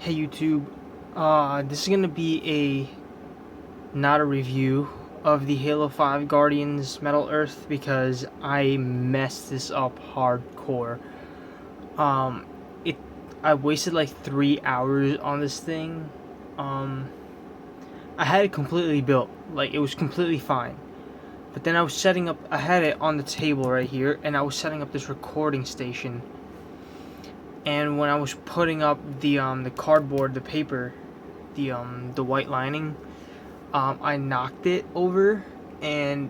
Hey YouTube, this is gonna be not a review of the Halo 5 Guardians Metal Earth because I messed this up hardcore. Um, it I wasted like 3 hours on this thing. Um, I had it completely built, like it was completely fine. But then I had it on the table right here, and I was setting up this recording station. And when I was putting up the cardboard, the paper, the white lining, I knocked it over and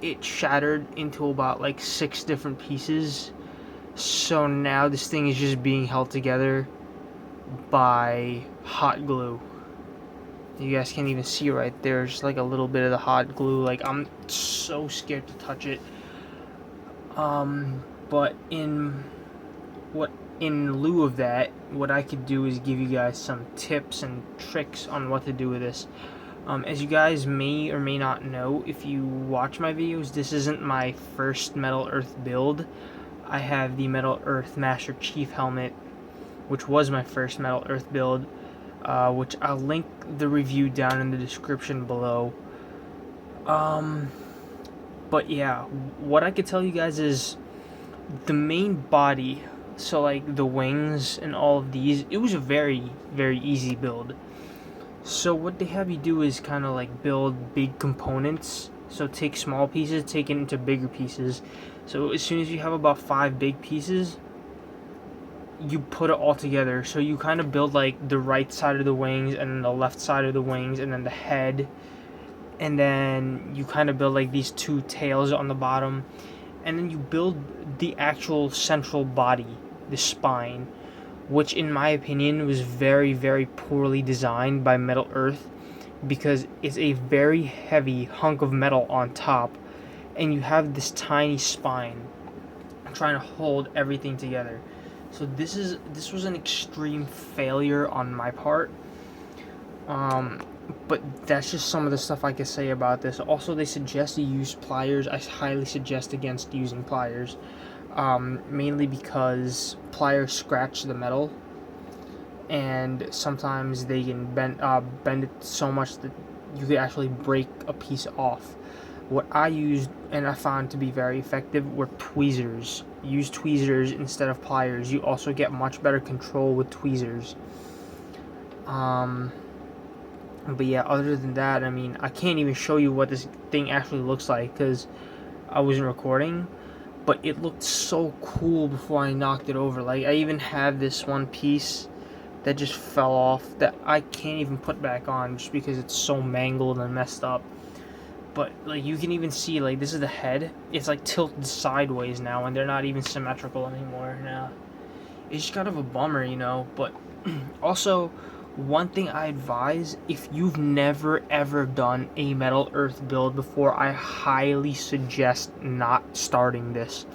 it shattered into about like 6 different pieces. So now this thing is just being held together by hot glue. You guys can't even see right there. There's like a little bit of the hot glue. Like I'm so scared to touch it. But in lieu of that, what I could do is give you guys some tips and tricks on what to do with this. As you guys may or may not know, if you watch my videos, this isn't my first Metal Earth build. I have the Metal Earth Master Chief helmet, which was my first Metal Earth build, which I'll link the review down in the description below. But yeah, what I could tell you guys is the main body, so like the wings and all of these, it was a very, very easy build. So what they have you do is kind of like build big components. So take small pieces, take it into bigger pieces. So as soon as you have about 5 big pieces, you put it all together. So you kind of build like the right side of the wings, and then the left side of the wings, and then the head. And then you kind of build like these 2 tails on the bottom. And then you build the actual central body, the spine, which in my opinion was very, very poorly designed by Metal Earth, because it's a very heavy hunk of metal on top, and you have this tiny spine trying to hold everything together. So this was an extreme failure on my part. But that's just some of the stuff I can say about this. Also, they suggest you use pliers. I highly suggest against using pliers. Mainly because pliers scratch the metal, and sometimes they can bend it so much that you could actually break a piece off. What I used and I found to be very effective were tweezers. Use tweezers instead of pliers. You also get much better control with tweezers. But yeah, other than that, I mean, I can't even show you what this thing actually looks like because I wasn't recording. But it looked so cool before I knocked it over. Like, I even have this one piece that just fell off that I can't even put back on just because it's so mangled and messed up. But like, you can even see, like, this is the head. It's like tilted sideways now, and they're not even symmetrical anymore now. It's just kind of a bummer, you know. But also, one thing I advise, if you've never ever done a Metal Earth build before, I highly suggest not starting this.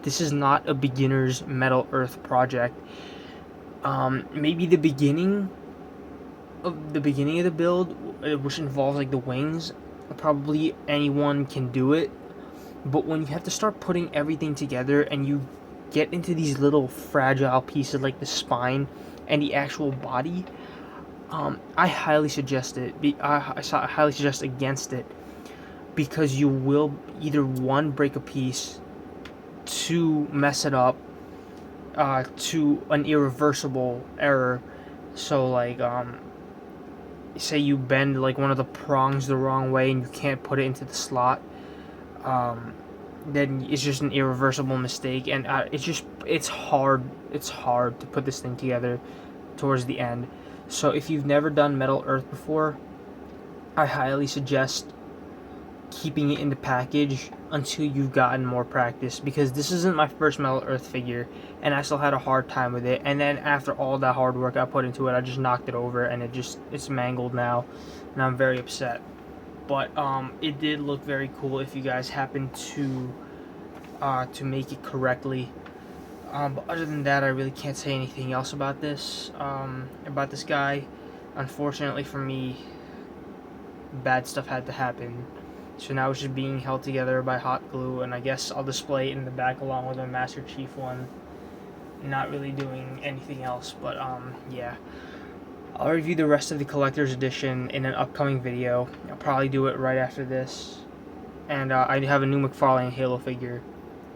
This is not a beginner's Metal Earth project. Maybe the beginning of the build, which involves like the wings, probably anyone can do it. But when you have to start putting everything together and you get into these little fragile pieces like the spine and the actual body, I highly suggest it. I highly suggest against it, because you will either, one, break a piece, two, mess it up, to an irreversible error. So like, say you bend like one of the prongs the wrong way and you can't put it into the slot, then it's just an irreversible mistake, and it's hard to put this thing together towards the end. So if you've never done Metal Earth before, I highly suggest keeping it in the package until you've gotten more practice, because this isn't my first Metal Earth figure and I still had a hard time with it, and then after all that hard work I put into it, I just knocked it over and it's mangled now, and I'm very upset. But it did look very cool if you guys happen to make it correctly. But other than that, I really can't say anything else about this guy. Unfortunately for me, bad stuff had to happen. So now it's just being held together by hot glue, and I guess I'll display it in the back along with my Master Chief one. Not really doing anything else, but yeah. I'll review the rest of the collector's edition in an upcoming video. I'll probably do it right after this. And I have a new McFarlane Halo figure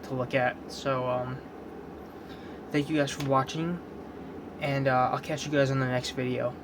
to look at. So thank you guys for watching, and I'll catch you guys on the next video.